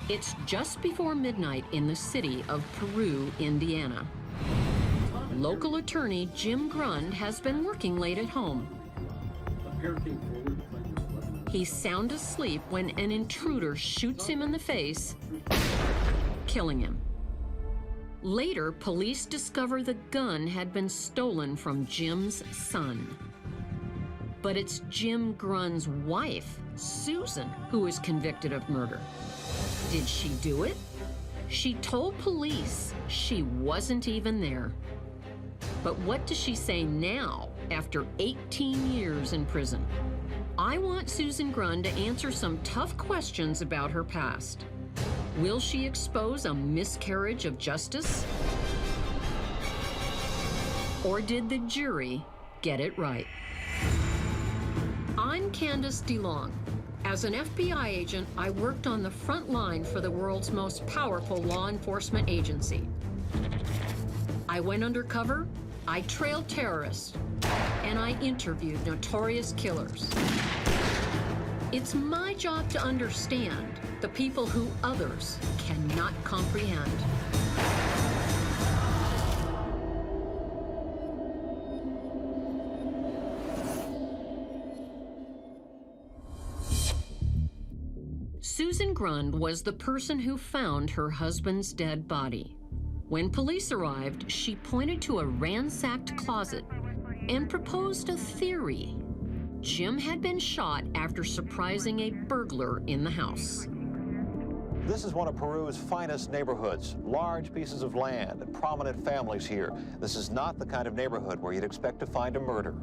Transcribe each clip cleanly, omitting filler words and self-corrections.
It's just before midnight in the city of Peru, Indiana. Local attorney Jim Grund has been working late at home. He's sound asleep when an intruder shoots him in the face, killing him. Later, police discover the gun had been stolen from Jim's son. But it's Jim Grund's wife, Susan, who is convicted of murder. Did she do it? She told police she wasn't even there. But what does she say now, after 18 years in prison? I want Susan Grund to answer some tough questions about her past. Will she expose a miscarriage of justice? Or did the jury get it right? I'm Candace DeLong. As an FBI agent, I worked on the front line for the world's most powerful law enforcement agency. I went undercover, I trailed terrorists, and I interviewed notorious killers. It's my job to understand the people who others cannot comprehend. Susan Grund was the person who found her husband's dead body. When police arrived, she pointed to a ransacked closet and proposed a theory. Jim had been shot after surprising a burglar in the house. This is one of Peru's finest neighborhoods. Large pieces of land and prominent families here. This is not the kind of neighborhood where you'd expect to find a murder.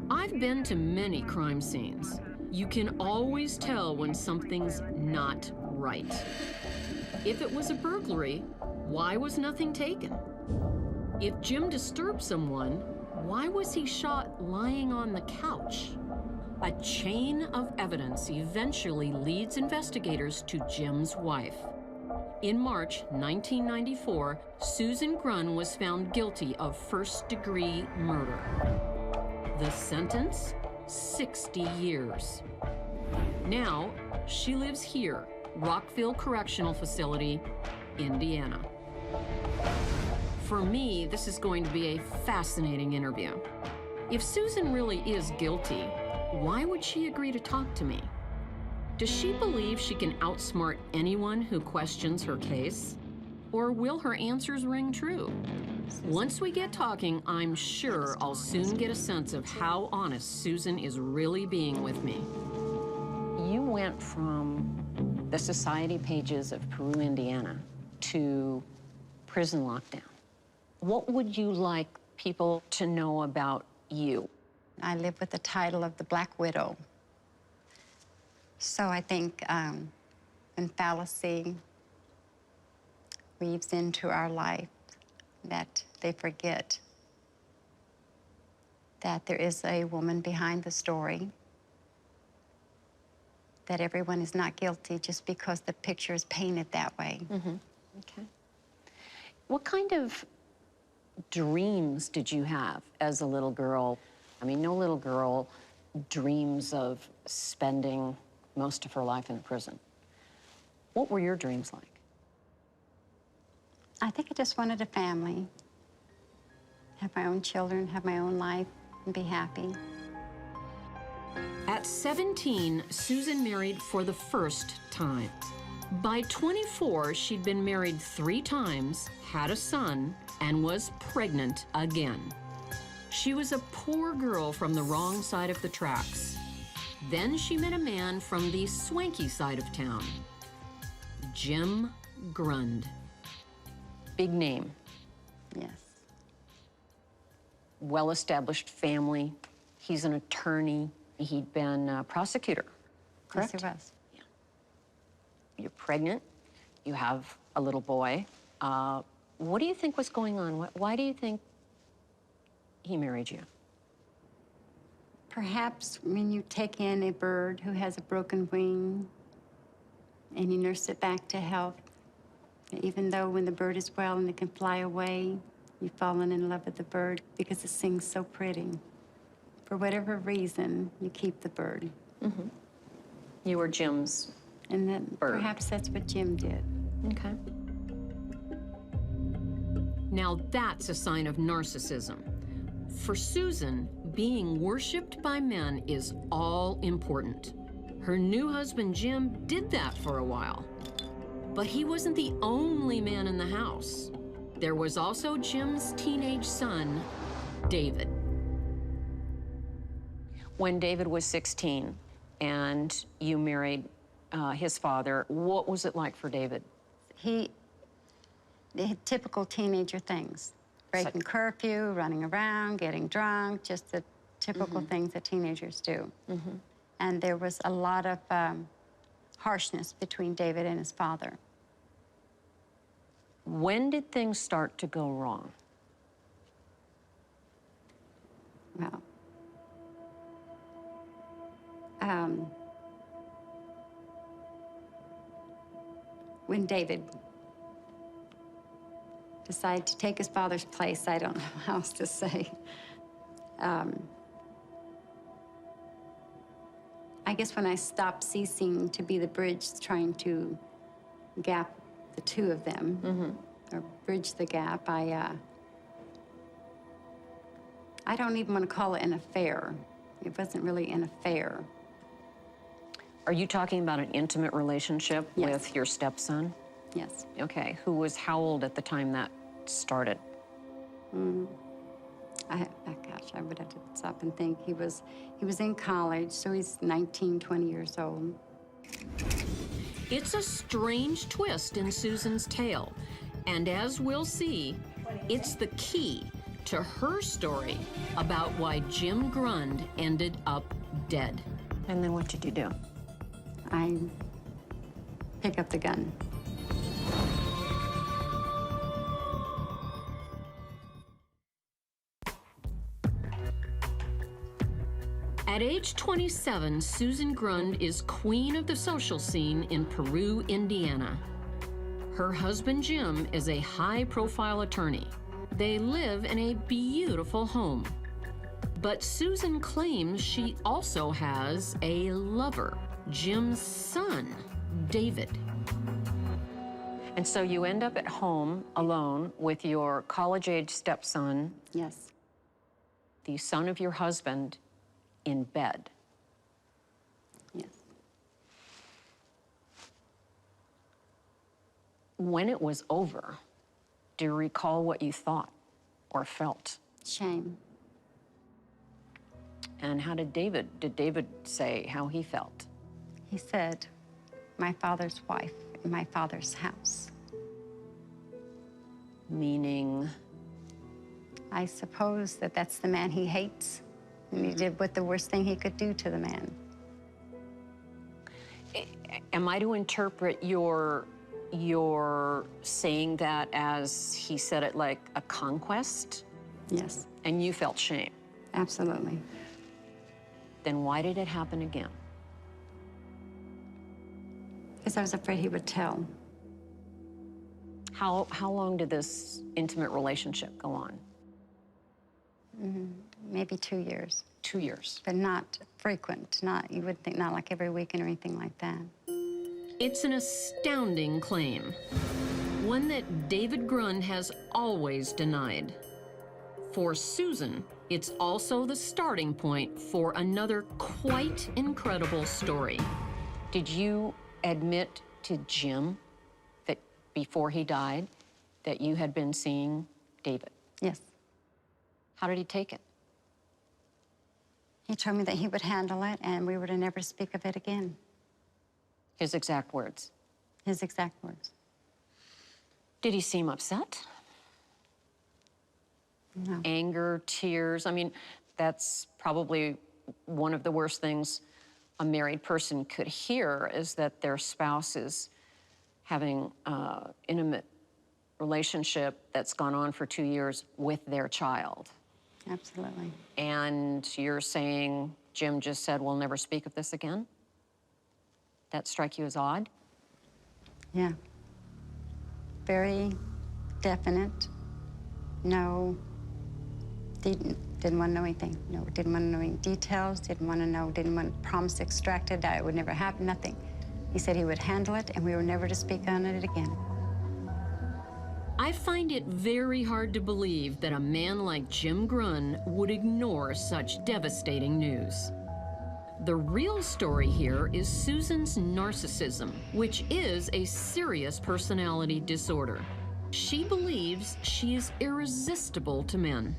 I've been to many crime scenes. You can always tell when something's not right. If it was a burglary, why was nothing taken? If Jim disturbed someone, why was he shot lying on the couch? A chain of evidence eventually leads investigators to Jim's wife. In March 1994, Susan Grund was found guilty of first-degree murder. The sentence? 60 years. Now, she lives here, Rockville Correctional Facility, Indiana. For me, this is going to be a fascinating interview. If Susan really is guilty, why would she agree to talk to me? Does she believe she can outsmart anyone who questions her case? Or will her answers ring true? Once we get talking, I'm sure I'll soon get a sense of how honest Susan is really being with me. You went from the society pages of Peru, Indiana, to prison lockdown. What would you like people to know about you? I live with the title of the Black Widow. So I think when fallacy weaves into our life, that they forget that there is a woman behind the story, that everyone is not guilty just because the picture is painted that way. Mm-hmm. Okay. What kind of dreams did you have as a little girl? I mean, no little girl dreams of spending most of her life in prison. What were your dreams like? I think I just wanted a family, have my own children, have my own life, and be happy. At 17, Susan married for the first time. By 24, she'd been married 3 times, had a son, and was pregnant again. She was a poor girl from the wrong side of the tracks. Then she met a man from the swanky side of town, Jim Grund. Big name. Yes. Well-established family. He's an attorney. He'd been a prosecutor, correct? Yes, he was. Yeah. You're pregnant. You have a little boy. What do you think was going on? Why do you think he married you? Perhaps when you take in a bird who has a broken wing and you nurse it back to health, even though when the bird is well and it can fly away, you've fallen in love with the bird because it sings so pretty. For whatever reason, you keep the bird. Mm-hmm. You were Jim's And then bird. perhaps that's what Jim did. Okay. Now that's a sign of narcissism. For Susan, being worshipped by men is all important. Her new husband, Jim, did that for a while. But he wasn't the only man in the house. There was also Jim's teenage son, David. When David was 16 and you married his father, what was it like for David? He had typical teenager things. Breaking curfew, running around, getting drunk, just the typical things that teenagers do. And there was a lot of harshness between David and his father. When did things start to go wrong? Well, when David decided to take his father's place, I don't know how else to say. I guess when I stopped ceasing to be the bridge trying to gap the two of them, or bridge the gap, I don't even want to call it an affair. It wasn't really an affair. Are you talking about an intimate relationship Yes. with your stepson? Yes. Okay, who was how old at the time that started? Gosh, I would have to stop and think. He was in college, so he's 19, 20 years old. It's a strange twist in Susan's tale, and as we'll see, it's the key to her story about why Jim Grund ended up dead. And then what did you do? I pick up the gun. At age 27, Susan Grund is queen of the social scene in Peru, Indiana. Her husband, Jim, is a high-profile attorney. They live in a beautiful home. But Susan claims she also has a lover, Jim's son, David. And so you end up at home alone with your college-age stepson, Yes. the son of your husband, in bed. Yes. When it was over, do you recall what you thought or felt? Shame. And how did David say how he felt? He said, my father's wife in my father's house. Meaning? I suppose that that's the man he hates. And he did what the worst thing he could do to the man. Am I to interpret your saying that as he said it like a conquest? Yes, And you felt shame? absolutely. Then why did it happen again? Because I was afraid he would tell. How long did this intimate relationship go on? Maybe 2 years, 2 years. but not frequent. You would think not like every weekend or anything like that. It's an astounding claim, one that David Grund has always denied. For Susan, it's also the starting point for another quite incredible story. Did you admit to Jim that before he died that you had been seeing David? Yes. How did he take it? He told me that he would handle it and we were to never speak of it again. His exact words. His exact words. Did he seem upset? No. Anger, tears? I mean, that's probably one of the worst things a married person could hear, is that their spouse is having an intimate relationship that's gone on for 2 years with their child. Absolutely. And you're saying Jim just said, we'll never speak of this again? That strike you as odd? Yeah. Very definite. No. Didn't want to know anything. No, didn't want to know any details. Didn't want to know. Didn't want promise extracted. That it would never happen. Nothing. He said he would handle it, and we were never to speak on it again. I find it very hard to believe that a man like Jim Grunn would ignore such devastating news. The real story here is Susan's narcissism, which is a serious personality disorder. She believes she is irresistible to men,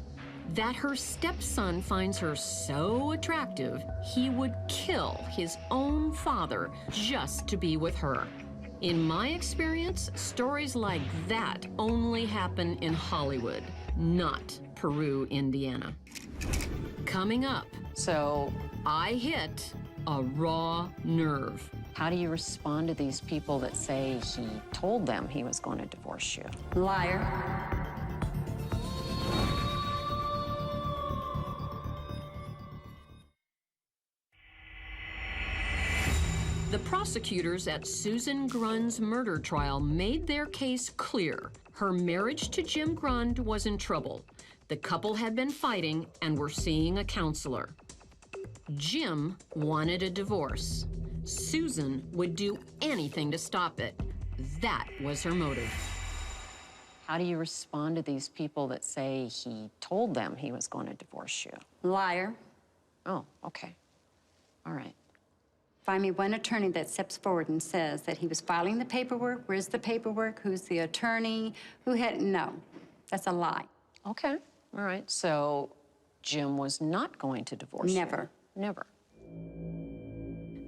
that her stepson finds her so attractive, he would kill his own father just to be with her. In my experience, stories like that only happen in Hollywood, not Peru, Indiana. Coming up, So I hit a raw nerve. how do you respond to these people that say he told them he was going to divorce you? Liar. The prosecutors at Susan Grunn's murder trial made their case clear. Her marriage to Jim Grund was in trouble. The couple had been fighting and were seeing a counselor. Jim wanted a divorce. Susan would do anything to stop it. That was her motive. How do you respond to these people that say he told them he was going to divorce you? Liar. Oh, okay. All right. Find me one attorney that steps forward and says that he was filing the paperwork. Where's the paperwork? Who's the attorney? Who had, no, that's a lie. Okay. All right. So Jim was not going to divorce you? Never. Never.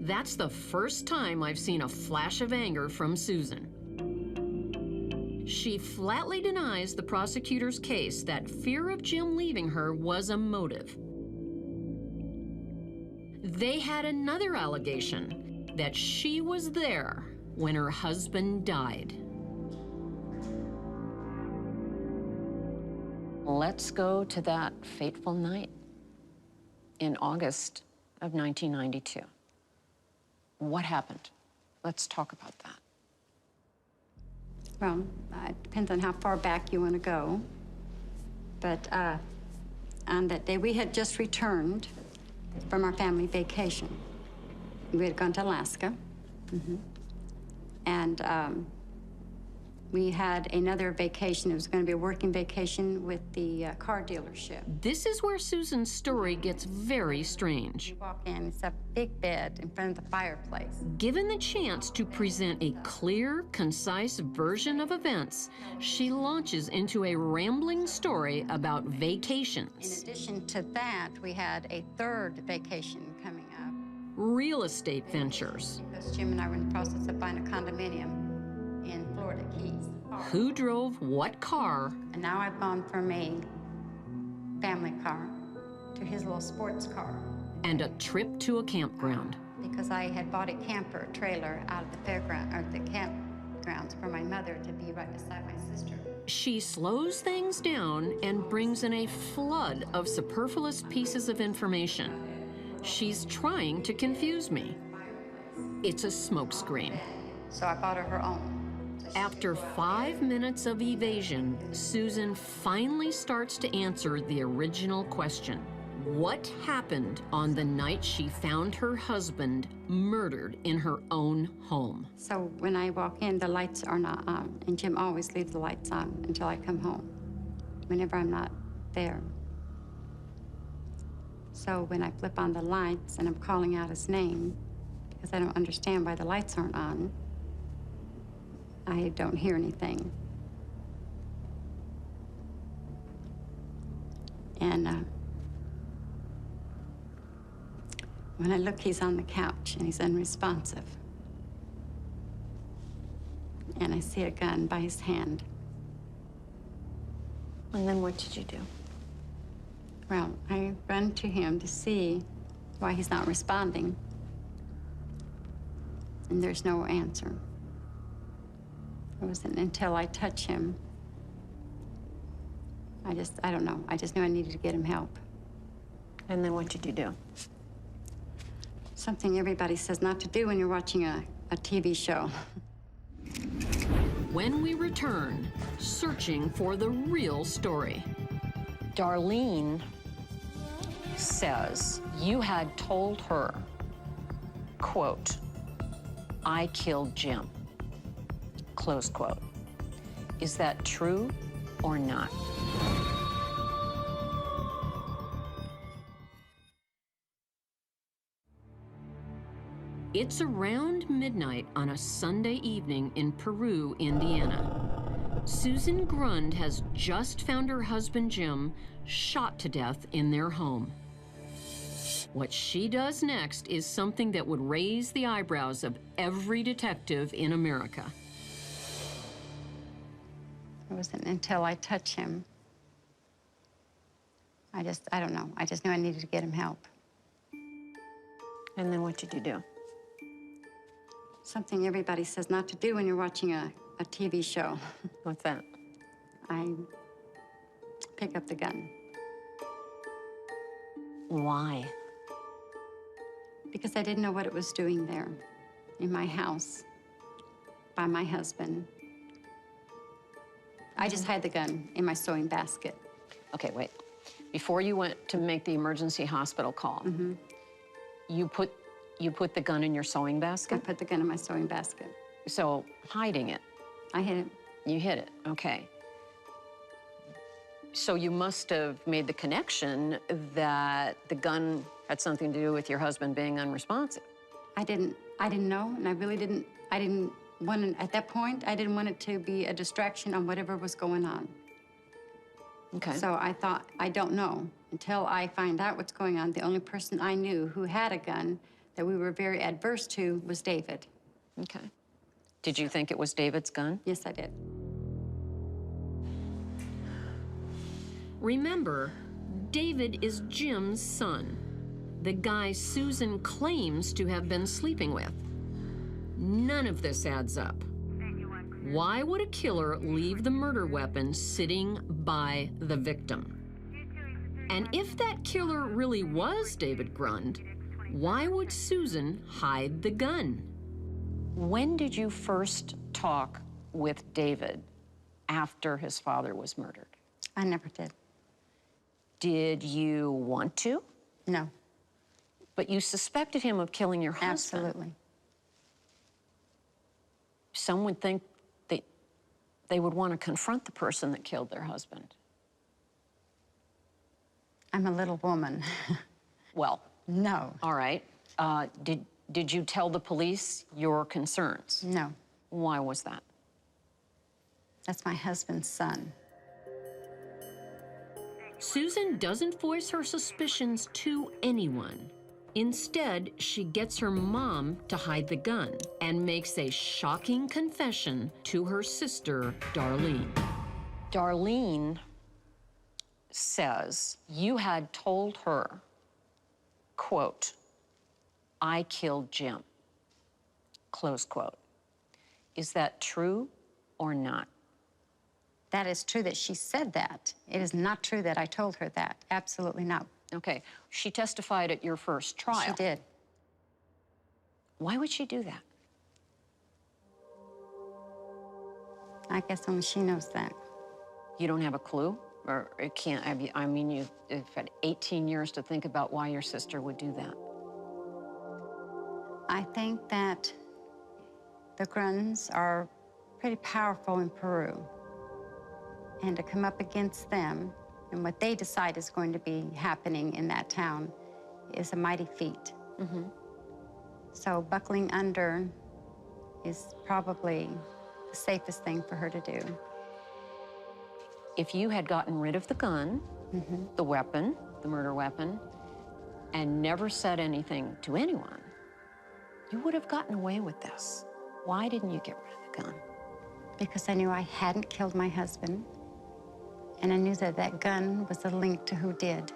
That's the first time I've seen a flash of anger from Susan. She flatly denies the prosecutor's case that fear of Jim leaving her was a motive. They had another allegation, that she was there when her husband died. Let's go to that fateful night in August of 1992. What happened? Let's talk about that. Well, it depends on how far back you want to go. But on that day, we had just returned from our family vacation. We had gone to Alaska. And we had another vacation. It was going to be a working vacation with the car dealership. This is where Susan's story gets very strange. We walk in, it's a big bed in front of the fireplace. Given the chance to present a clear, concise version of events, she launches into a rambling story about In vacations, addition to that, we had a third vacation coming up. real estate ventures, Because Jim and I were in the process of buying a condominium in Florida Keys. who drove what car, And now I've gone from a family car to his little sports car and a trip to a campground. because I had bought a camper trailer out of the fairground or the campgrounds for my mother to be right beside my sister. She slows things down and brings in a flood of superfluous pieces of information. She's trying to confuse me. It's a smokescreen. So I bought her own. After 5 minutes of evasion, Susan finally starts to answer the original question. What happened on the night she found her husband murdered in her own home? So when I walk in, the lights are not on, and Jim always leaves the lights on until I come home, whenever I'm not there. So when I flip on the lights and I'm calling out his name, because I don't understand why the lights aren't on, I don't hear anything. And when I look, he's on the couch and he's unresponsive. And I see a gun by his hand. And then what did you do? Well, I run to him to see why he's not responding. And there's no answer. It wasn't until I touch him. I don't know. I just knew I needed to get him help. And then what did you do? Something everybody says not to do when you're watching a TV show. When we return, searching for the real story. Darlene says you had told her, quote, "I killed Jim," close quote. Is that true or not? It's around midnight on a Sunday evening in Peru, Indiana. Susan Grund has just found her husband Jim shot to death in their home. What she does next is something that would raise the eyebrows of every detective in America. It wasn't until I touched him. I don't know. I just knew I needed to get him help. And then what did you do? Something everybody says not to do when you're watching a TV show. What's that? I pick up the gun. Why? Because I didn't know what it was doing there in my house by my husband. I just had the gun in my sewing basket. Okay, wait. Before you went to make the emergency hospital call, you put the gun in your sewing I basket? put the gun in my sewing basket. So hiding it. I hid it. You hid it, okay. So you must have made the connection that the gun had something to do with your husband being unresponsive. I didn't know, and I didn't want it, at that point, I didn't want it to be a distraction on whatever was going on. Okay. So I thought, I don't know. Until I find out what's going on, the only person I knew who had a gun that we were very adverse to was David. Okay. Did you think it was David's gun? Yes, I did. Remember, David is Jim's son, the guy Susan claims to have been sleeping with. None of this adds up. Why would a killer leave the murder weapon sitting by the victim? And if that killer really was David Grund, why would Susan hide the gun? When did you first talk with David after his father was murdered? I never did. Did you want to? No, But you suspected him of killing your husband. absolutely. Some would think that they would want to confront the person that killed their husband. I'm a little woman. Well, No, all right. Did you tell the police your concerns? no. Why was that? That's my husband's son. Susan doesn't voice her suspicions to anyone. Instead, she gets her mom to hide the gun and makes a shocking confession to her sister, Darlene. Darlene says you had told her, quote, "I killed Jim," close quote. Is that true or not? That is true that she said that. It is not true that I told her that. Absolutely not. Okay, she testified at your first trial. She did. Why would she do that? I guess only she knows that. You don't have a clue? Or it can't, I mean, you've had 18 years to think about why your sister would do that. I think that the Grunds are pretty powerful in Peru. And to come up against them and what they decide is going to be happening in that town is a mighty feat. So buckling under is probably the safest thing for her to do. If you had gotten rid of the gun, the weapon, the murder weapon, and never said anything to anyone, you would have gotten away with this. Why didn't you get rid of the gun? Because I knew I hadn't killed my husband, and I knew that that gun was a link to who did.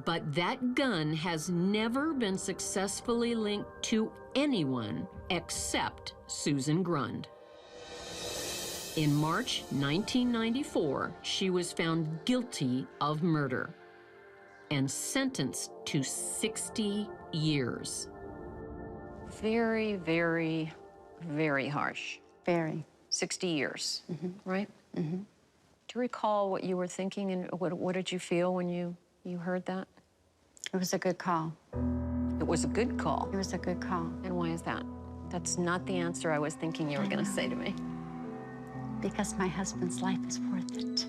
But that gun has never been successfully linked to anyone except Susan Grund. In March 1994, she was found guilty of murder and sentenced to 60 years. Very, very, very harsh. Very. 60 years, right? Do you recall what you were thinking and what did you feel when you heard that? It was a good call. It was a good call. It was a good call. And why is that? That's not the answer I was thinking you were going to say to me. Because my husband's life is worth it.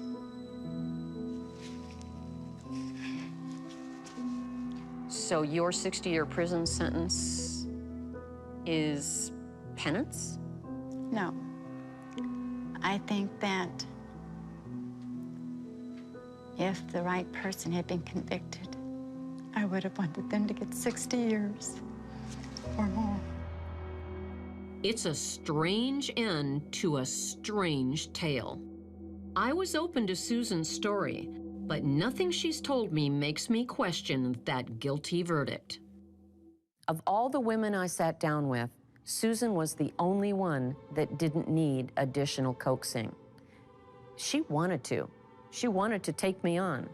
So your 60-year prison sentence is penance? No. I think that if the right person had been convicted, I would have wanted them to get 60 years or more. It's a strange end to a strange tale. I was open to Susan's story, but nothing she's told me makes me question that guilty verdict. Of all the women I sat down with, Susan was the only one that didn't need additional coaxing. She wanted to. She wanted to take me on.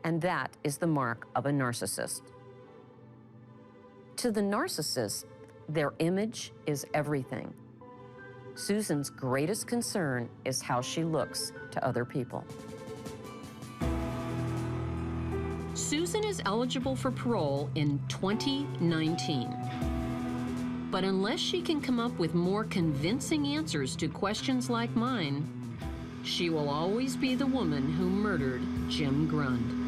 And that is the mark of a narcissist. To the narcissist, their image is everything. Susan's greatest concern is how she looks to other people. Susan is eligible for parole in 2019. But unless she can come up with more convincing answers to questions like mine, she will always be the woman who murdered Jim Grund.